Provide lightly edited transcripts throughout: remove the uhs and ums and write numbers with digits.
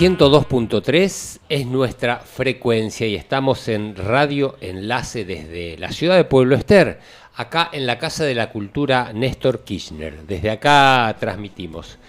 102.3 es nuestra frecuencia y estamos en Radio Enlace desde la ciudad de Pueblo Ester, acá en la Casa de la Cultura Néstor Kirchner. Desde acá transmitimos.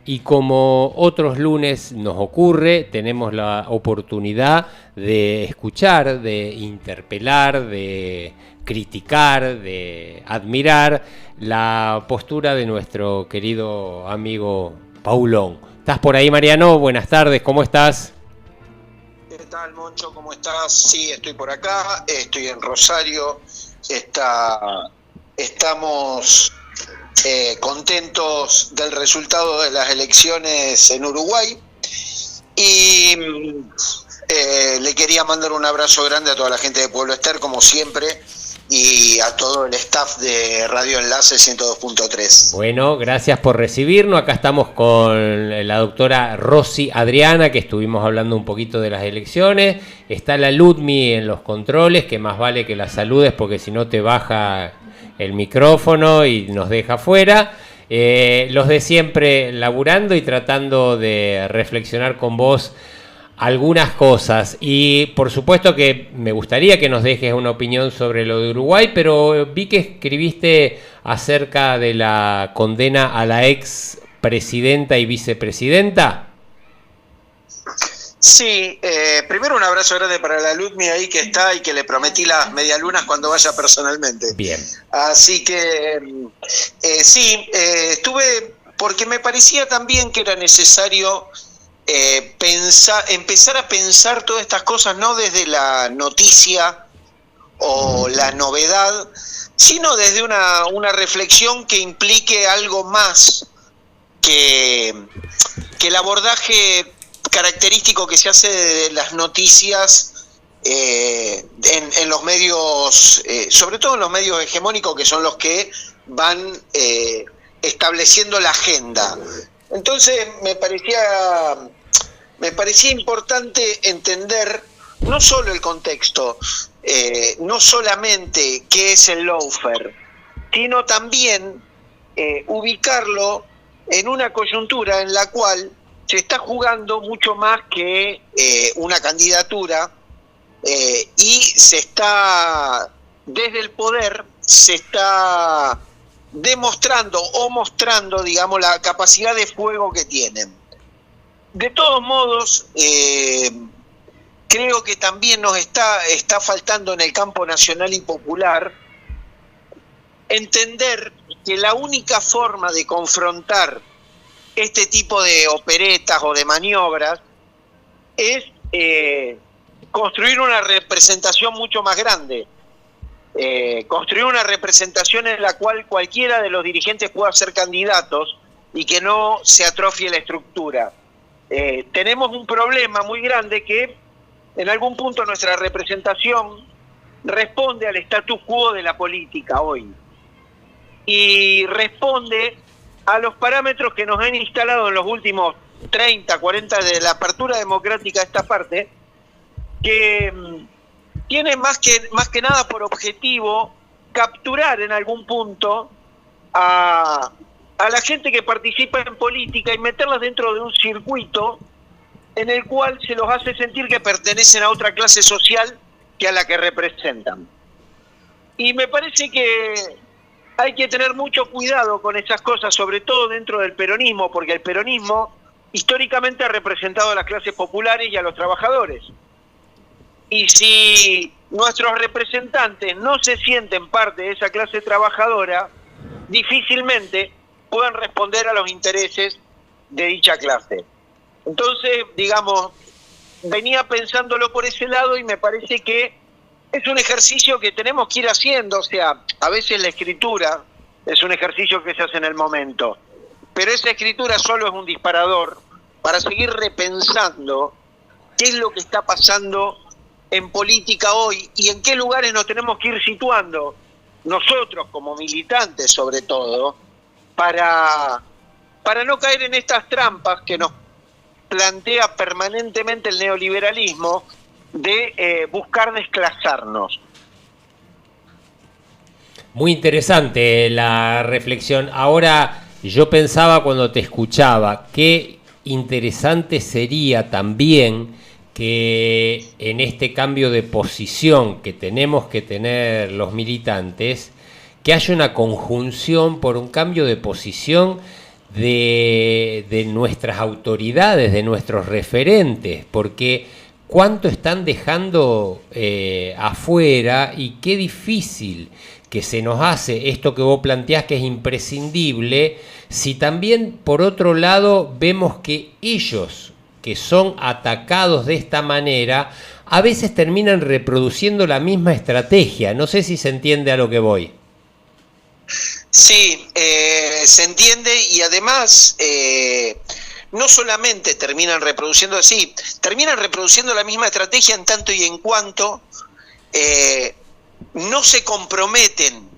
Y como otros lunes nos ocurre, tenemos la oportunidad de escuchar, de interpelar, de criticar, de admirar la postura de nuestro querido amigo Paulón. ¿Estás por ahí, Mariano? Buenas tardes, ¿cómo estás? ¿Qué tal, Moncho? ¿Cómo estás? Sí, estoy por acá, estoy en Rosario, estamos contentos del resultado de las elecciones en Uruguay y le quería mandar un abrazo grande a toda la gente de Pueblo Ester, como siempre, y a todo el staff de Radio Enlace 102.3. Bueno, gracias por recibirnos. Acá estamos con la doctora Rosy Adriana, que estuvimos hablando un poquito de las elecciones. Está la Ludmi en los controles, que más vale que la saludes porque si no te baja el micrófono y nos deja fuera. Los de siempre laburando y tratando de reflexionar con vos algunas cosas, y por supuesto que me gustaría que nos dejes una opinión sobre lo de Uruguay, pero vi que escribiste acerca de la condena a la ex presidenta y vicepresidenta. Sí, primero un abrazo grande para la Ludmi ahí que está y que le prometí las medialunas cuando vaya personalmente. Bien. Así que sí, estuve porque me parecía también que era necesario empezar a pensar todas estas cosas no desde la noticia o la novedad, sino desde una reflexión que implique algo más que el abordaje característico que se hace de las noticias en los medios, sobre todo en los medios hegemónicos, que son los que van estableciendo la agenda. Entonces me parecía importante entender no solo el contexto, no solamente qué es el lawfare, sino también ubicarlo en una coyuntura en la cual se está jugando mucho más que una candidatura y se está, desde el poder, se está demostrando o mostrando, digamos, la capacidad de fuego que tienen. De todos modos, creo que también nos está faltando en el campo nacional y popular entender que la única forma de confrontar este tipo de operetas o de maniobras es construir una representación mucho más grande. Construir una representación en la cual cualquiera de los dirigentes pueda ser candidatos y que no se atrofie la estructura. Tenemos un problema muy grande que en algún punto nuestra representación responde al status quo de la política hoy y responde a los parámetros que nos han instalado en los últimos 30, 40 de la apertura democrática de esta parte, que tiene más que nada por objetivo capturar en algún punto a la gente que participa en política y meterlas dentro de un circuito en el cual se los hace sentir que pertenecen a otra clase social que a la que representan. Y me parece que hay que tener mucho cuidado con esas cosas, sobre todo dentro del peronismo, porque el peronismo históricamente ha representado a las clases populares y a los trabajadores. Y si nuestros representantes no se sienten parte de esa clase trabajadora, difícilmente puedan responder a los intereses de dicha clase. Entonces, digamos, venía pensándolo por ese lado y me parece que es un ejercicio que tenemos que ir haciendo. O sea, a veces la escritura es un ejercicio que se hace en el momento, pero esa escritura solo es un disparador para seguir repensando qué es lo que está pasando en política hoy y en qué lugares nos tenemos que ir situando nosotros como militantes, sobre todo, para no caer en estas trampas que nos plantea permanentemente el neoliberalismo de buscar desclasarnos. Muy interesante la reflexión. Ahora, yo pensaba cuando te escuchaba, qué interesante sería también que en este cambio de posición que tenemos que tener los militantes, que haya una conjunción por un cambio de posición de nuestras autoridades, de nuestros referentes, porque cuánto están dejando afuera y qué difícil que se nos hace esto que vos planteás, que es imprescindible, si también por otro lado vemos que ellos, que son atacados de esta manera, a veces terminan reproduciendo la misma estrategia. No sé si se entiende a lo que voy. Sí, se entiende, y además no solamente terminan reproduciendo así, terminan reproduciendo la misma estrategia en tanto y en cuanto no se comprometen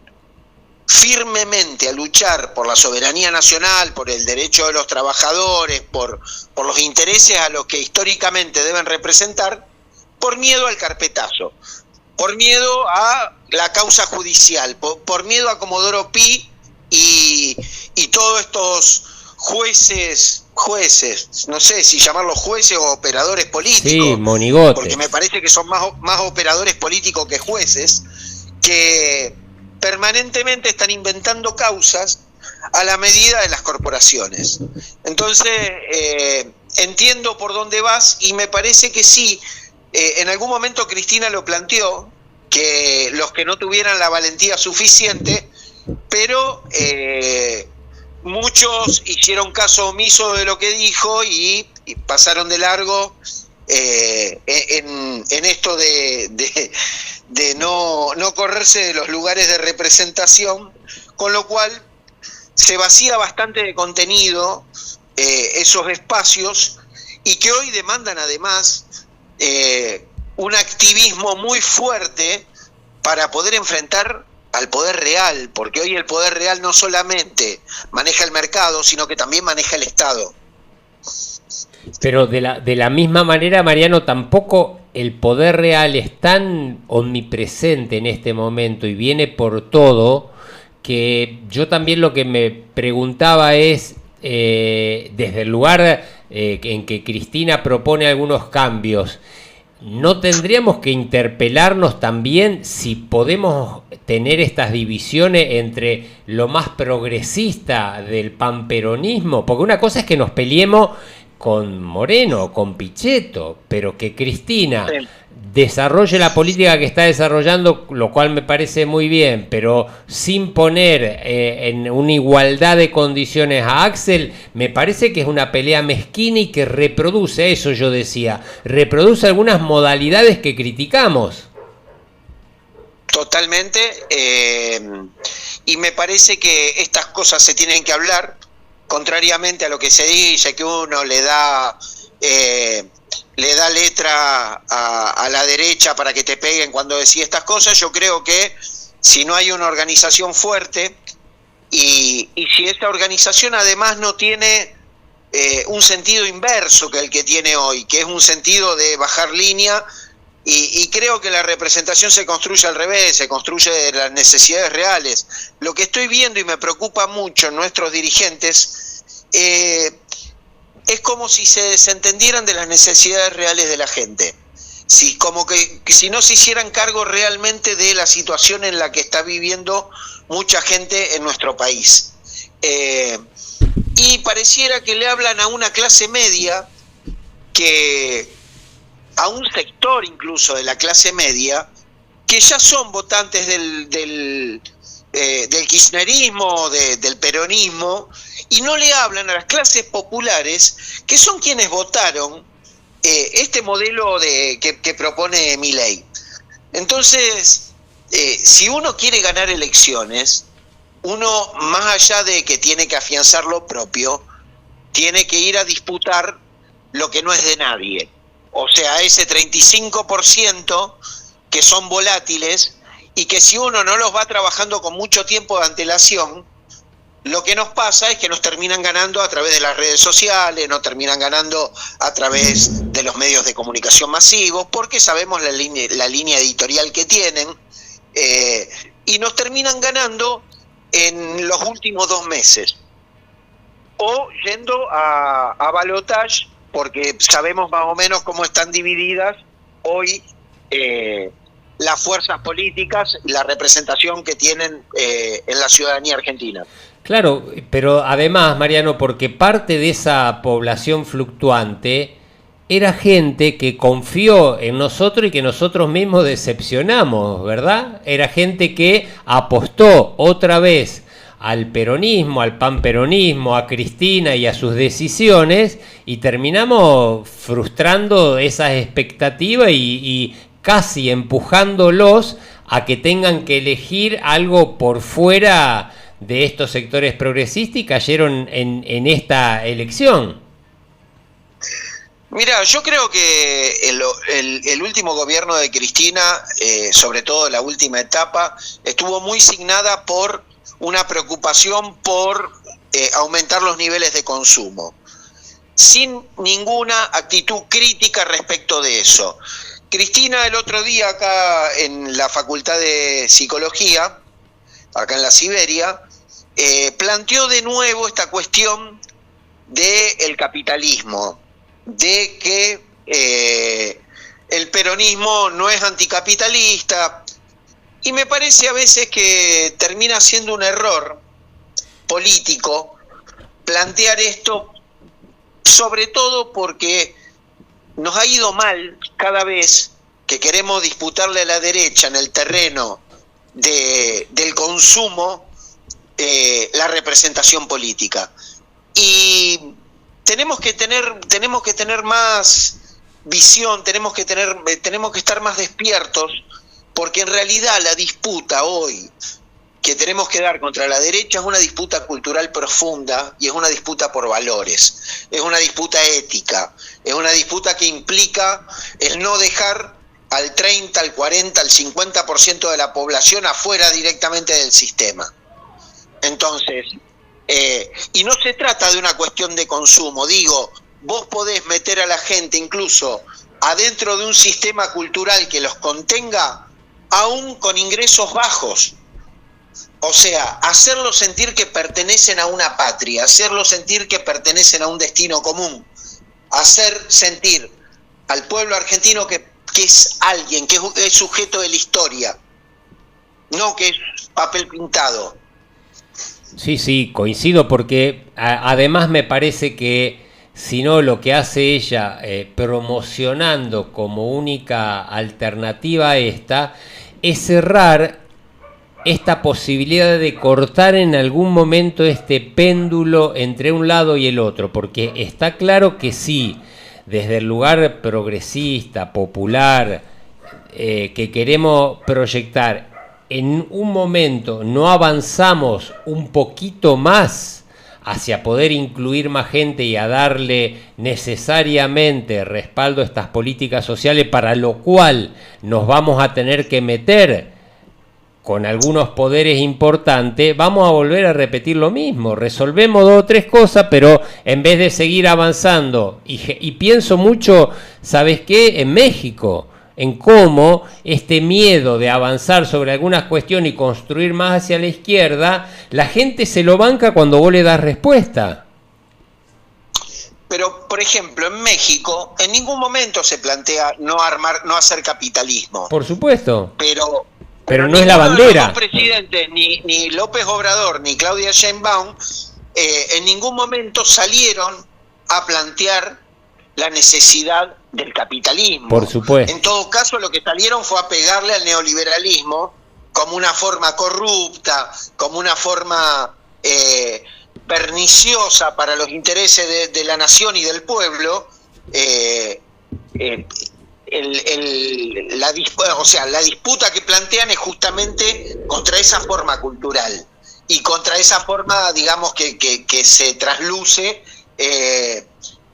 firmemente a luchar por la soberanía nacional, por el derecho de los trabajadores, por los intereses a los que históricamente deben representar, por miedo al carpetazo, por miedo a la causa judicial, por miedo a Comodoro Pi y todos estos jueces, no sé si llamarlos jueces o operadores políticos, sí, monigotes, porque me parece que son más operadores políticos que jueces, que permanentemente están inventando causas a la medida de las corporaciones. Entonces, entiendo por dónde vas, y me parece que sí, en algún momento Cristina lo planteó, que los que no tuvieran la valentía suficiente, pero muchos hicieron caso omiso de lo que dijo y pasaron de largo en esto de no correrse de los lugares de representación, con lo cual se vacía bastante de contenido esos espacios, y que hoy demandan además un activismo muy fuerte para poder enfrentar al poder real, porque hoy el poder real no solamente maneja el mercado, sino que también maneja el Estado. Pero de la misma manera, Mariano, tampoco el poder real es tan omnipresente en este momento y viene por todo, que yo también lo que me preguntaba es, desde el lugar en que Cristina propone algunos cambios, ¿no tendríamos que interpelarnos también si podemos tener estas divisiones entre lo más progresista del panperonismo? Porque una cosa es que nos peleemos con Moreno, con Pichetto, pero que Cristina desarrolle la política que está desarrollando, lo cual me parece muy bien, pero sin poner en una igualdad de condiciones a Axel, me parece que es una pelea mezquina y que reproduce, eso yo decía, reproduce algunas modalidades que criticamos. Totalmente, y me parece que estas cosas se tienen que hablar, contrariamente a lo que se dice, que uno le da letra a la derecha para que te peguen cuando decís estas cosas. Yo creo que si no hay una organización fuerte, y si esta organización además no tiene un sentido inverso que el que tiene hoy, que es un sentido de bajar línea, y creo que la representación se construye al revés, se construye de las necesidades reales. Lo que estoy viendo y me preocupa mucho en nuestros dirigentes es como si se desentendieran de las necesidades reales de la gente. Como que si no se hicieran cargo realmente de la situación en la que está viviendo mucha gente en nuestro país. Y pareciera que le hablan a una clase media, a un sector incluso de la clase media, que ya son votantes del kirchnerismo, del peronismo, y no le hablan a las clases populares, que son quienes votaron este modelo que propone Milei. Entonces, si uno quiere ganar elecciones, uno, más allá de que tiene que afianzar lo propio, tiene que ir a disputar lo que no es de nadie. O sea, ese 35% que son volátiles, y que si uno no los va trabajando con mucho tiempo de antelación, lo que nos pasa es que nos terminan ganando a través de las redes sociales, nos terminan ganando a través de los medios de comunicación masivos, porque sabemos la línea editorial que tienen, y nos terminan ganando en los últimos 2 meses. o yendo a balotage, porque sabemos más o menos cómo están divididas hoy las fuerzas políticas, la representación que tienen en la ciudadanía argentina. Claro, pero además, Mariano, porque parte de esa población fluctuante era gente que confió en nosotros y que nosotros mismos decepcionamos, ¿verdad? Era gente que apostó otra vez al peronismo, al panperonismo, a Cristina y a sus decisiones, y terminamos frustrando esas expectativas y casi empujándolos a que tengan que elegir algo por fuera de estos sectores progresistas, y cayeron en esta elección. Mira, yo creo que el último gobierno de Cristina, sobre todo la última etapa, estuvo muy signada por una preocupación por aumentar los niveles de consumo, sin ninguna actitud crítica respecto de eso. Cristina el otro día acá en la Facultad de Psicología, acá en la Siberia, planteó de nuevo esta cuestión del capitalismo, de que el peronismo no es anticapitalista, y me parece a veces que termina siendo un error político plantear esto, sobre todo porque nos ha ido mal cada vez que queremos disputarle a la derecha en el terreno del consumo la representación política. Y tenemos que tener más visión, tenemos que estar más despiertos, porque en realidad la disputa hoy que tenemos que dar contra la derecha es una disputa cultural profunda y es una disputa por valores, es una disputa ética, es una disputa que implica el no dejar al 30, al 40, al 50% de la población afuera directamente del sistema. Entonces, y no se trata de una cuestión de consumo, digo, vos podés meter a la gente incluso adentro de un sistema cultural que los contenga, aún con ingresos bajos. O sea, hacerlos sentir que pertenecen a una patria, hacerlos sentir que pertenecen a un destino común, hacer sentir al pueblo argentino que es alguien, que es sujeto de la historia, no que es papel pintado. Sí, coincido, porque además me parece que si no, lo que hace ella promocionando como única alternativa a esta es cerrar esta posibilidad de cortar en algún momento este péndulo entre un lado y el otro, porque está claro que sí, desde el lugar progresista, popular, que queremos proyectar, en un momento no avanzamos un poquito más hacia poder incluir más gente y a darle necesariamente respaldo a estas políticas sociales, para lo cual nos vamos a tener que meter con algunos poderes importantes, vamos a volver a repetir lo mismo. Resolvemos 2 o 3 cosas, pero en vez de seguir avanzando, y pienso mucho, ¿sabes qué? En México, en cómo este miedo de avanzar sobre algunas cuestiones y construir más hacia la izquierda, la gente se lo banca cuando vos le das respuesta. Pero, por ejemplo, en México, en ningún momento se plantea no hacer capitalismo. Por supuesto. Pero no es la bandera. Los presidentes, ni López Obrador, ni Claudia Sheinbaum, en ningún momento salieron a plantear la necesidad del capitalismo. Por supuesto. En todo caso, lo que salieron fue a pegarle al neoliberalismo como una forma corrupta, como una forma perniciosa para los intereses de la nación y del pueblo. La disputa que plantean es justamente contra esa forma cultural y contra esa forma, digamos, que se trasluce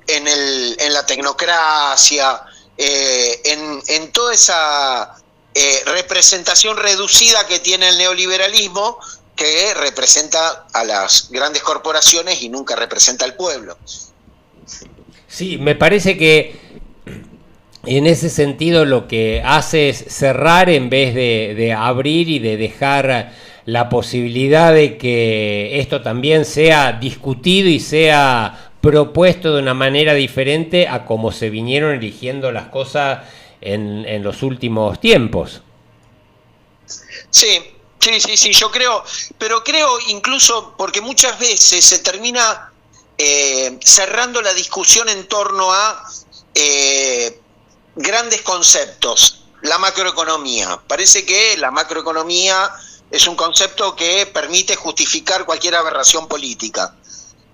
en la tecnocracia, en toda esa representación reducida que tiene el neoliberalismo, que representa a las grandes corporaciones y nunca representa al pueblo. Sí, me parece que en ese sentido lo que hace es cerrar en vez de abrir y de dejar la posibilidad de que esto también sea discutido y sea propuesto de una manera diferente a cómo se vinieron eligiendo las cosas en los últimos tiempos. Sí, sí, yo creo, pero creo incluso porque muchas veces se termina cerrando la discusión en torno a grandes conceptos, la macroeconomía. Parece que la macroeconomía es un concepto que permite justificar cualquier aberración política.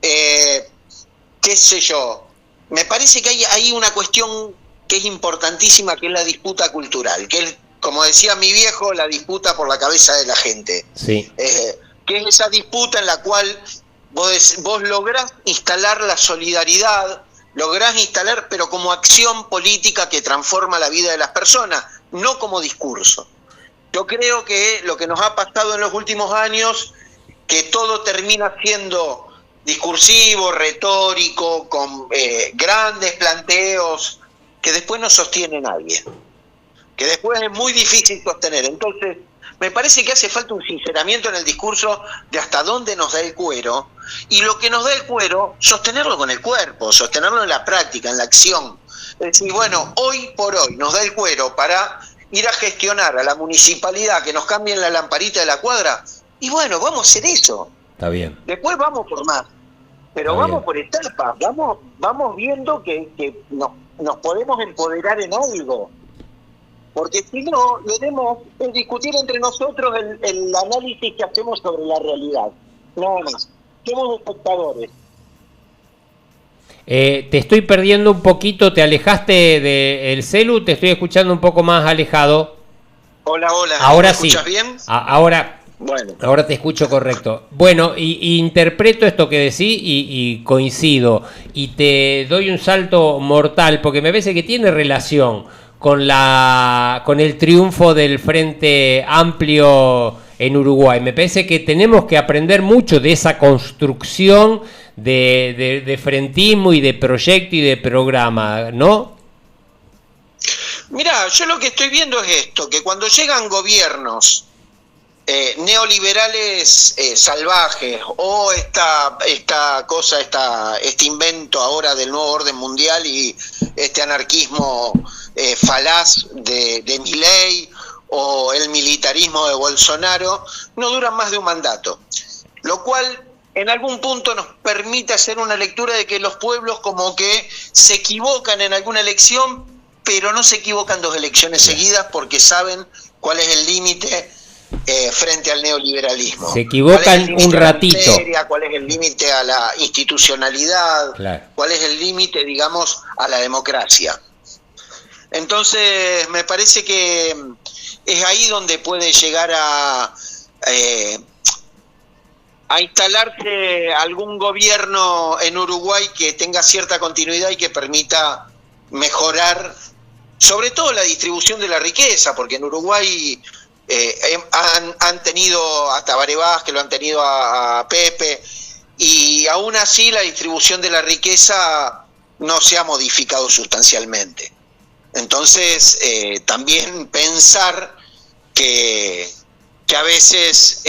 Qué sé yo, me parece que hay una cuestión que es importantísima, que es la disputa cultural, que es, como decía mi viejo, la disputa por la cabeza de la gente. Sí. Que es esa disputa en la cual vos lográs instalar la solidaridad, lográs instalar, pero como acción política que transforma la vida de las personas, no como discurso. Yo creo que lo que nos ha pasado en los últimos años, que todo termina siendo discursivo, retórico, con grandes planteos, que después no sostiene nadie, que después es muy difícil sostener. Entonces, me parece que hace falta un sinceramiento en el discurso de hasta dónde nos da el cuero, y lo que nos da el cuero, sostenerlo con el cuerpo, sostenerlo en la práctica, en la acción. Es decir, bueno, hoy por hoy nos da el cuero para ir a gestionar a la municipalidad que nos cambien la lamparita de la cuadra, y bueno, vamos a hacer eso. Está bien. Después vamos por más, pero Está vamos bien. por etapas, vamos viendo que nos podemos empoderar en algo. Porque si no, lo debemos discutir entre nosotros el análisis que hacemos sobre la realidad. Nada más. Somos espectadores. Te estoy perdiendo un poquito, te alejaste del celu, te estoy escuchando un poco más alejado. Hola. Ahora ¿Me sí. escuchas bien? Bueno. Ahora te escucho correcto. Bueno, y interpreto esto que decís y coincido. Y te doy un salto mortal, porque me parece que tiene relación con el triunfo del Frente Amplio en Uruguay. Me parece que tenemos que aprender mucho de esa construcción de frentismo y de proyecto y de programa, ¿no? Mirá, yo lo que estoy viendo es esto, que cuando llegan gobiernos neoliberales salvajes, o este invento ahora del nuevo orden mundial y este anarquismo falaz de Milei, o el militarismo de Bolsonaro, no duran más de un mandato, lo cual en algún punto nos permite hacer una lectura de que los pueblos como que se equivocan en alguna elección, pero no se equivocan dos elecciones seguidas porque saben cuál es el límite frente al neoliberalismo. Se equivocan un ratito. ¿Cuál es el límite a la institucionalidad? Claro. ¿Cuál es el límite, digamos, a la democracia? Entonces, me parece que es ahí donde puede llegar a instalarse algún gobierno en Uruguay que tenga cierta continuidad y que permita mejorar, sobre todo la distribución de la riqueza, porque en Uruguay han tenido a Tabaré Vázquez, lo han tenido a Pepe, y aún así la distribución de la riqueza no se ha modificado sustancialmente. Entonces, también pensar que a veces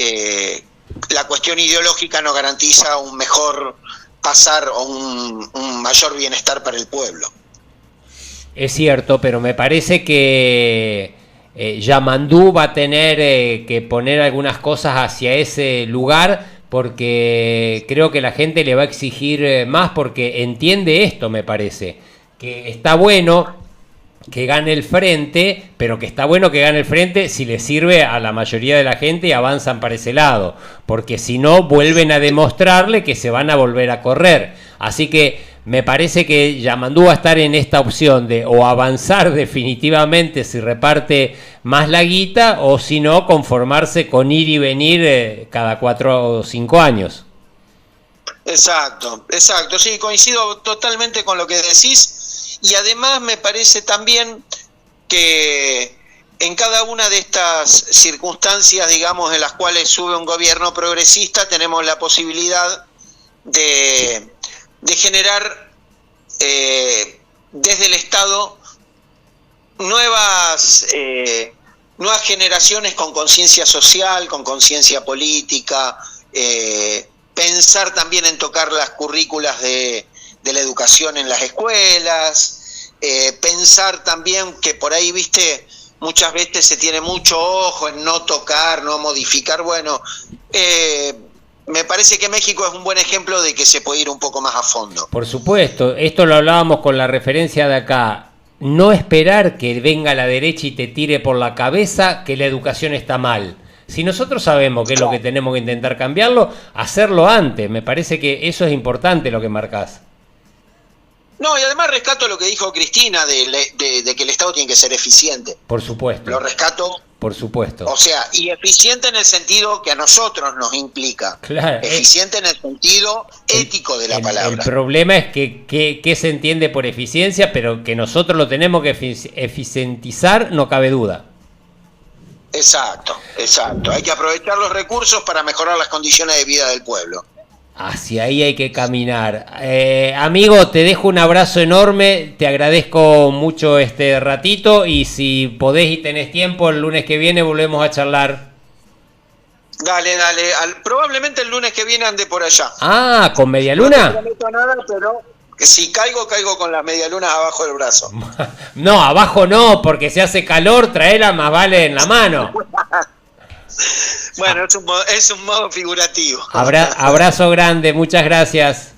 la cuestión ideológica no garantiza un mejor pasar o un mayor bienestar para el pueblo. Es cierto, pero me parece que Yamandú va a tener que poner algunas cosas hacia ese lugar, porque creo que la gente le va a exigir más, porque entiende esto, me parece, que está bueno que gane el frente, pero que está bueno que gane el frente si le sirve a la mayoría de la gente y avanzan para ese lado, porque si no vuelven a demostrarle que se van a volver a correr. Así que me parece que Yamandú va a estar en esta opción de o avanzar definitivamente si reparte más la guita, o si no, conformarse con ir y venir cada 4 o 5 años. Exacto, sí, coincido totalmente con lo que decís. Y además me parece también que en cada una de estas circunstancias, digamos, en las cuales sube un gobierno progresista, tenemos la posibilidad de generar desde el Estado nuevas nuevas generaciones con conciencia social, con conciencia política, pensar también en tocar las currículas de la educación en las escuelas, pensar también que por ahí, viste, muchas veces se tiene mucho ojo en no tocar, no modificar. Bueno, me parece que México es un buen ejemplo de que se puede ir un poco más a fondo. Por supuesto, esto lo hablábamos con la referencia de acá. No esperar que venga la derecha y te tire por la cabeza que la educación está mal. Si nosotros sabemos que es lo que tenemos que intentar cambiarlo, hacerlo antes. Me parece que eso es importante lo que marcás. No, y además rescato lo que dijo Cristina de que el Estado tiene que ser eficiente. Por supuesto. Lo rescato. Por supuesto. O sea, y eficiente en el sentido que a nosotros nos implica. Claro. Eficiente en el sentido ético de la palabra. El problema es que se entiende por eficiencia, pero que nosotros lo tenemos que eficientizar, no cabe duda. Exacto, exacto. Hay que aprovechar los recursos para mejorar las condiciones de vida del pueblo. Hacia ahí hay que caminar. Amigo, te dejo un abrazo enorme, te agradezco mucho este ratito y si podés y tenés tiempo, el lunes que viene volvemos a charlar. Dale, probablemente el lunes que viene ande por allá. Ah, ¿con medialuna? No te prometo nada, pero que si caigo con las medialunas abajo del brazo. No, abajo no, porque se hace calor, traela más vale en la mano. Bueno, es un modo figurativo. Abrazo grande, muchas gracias.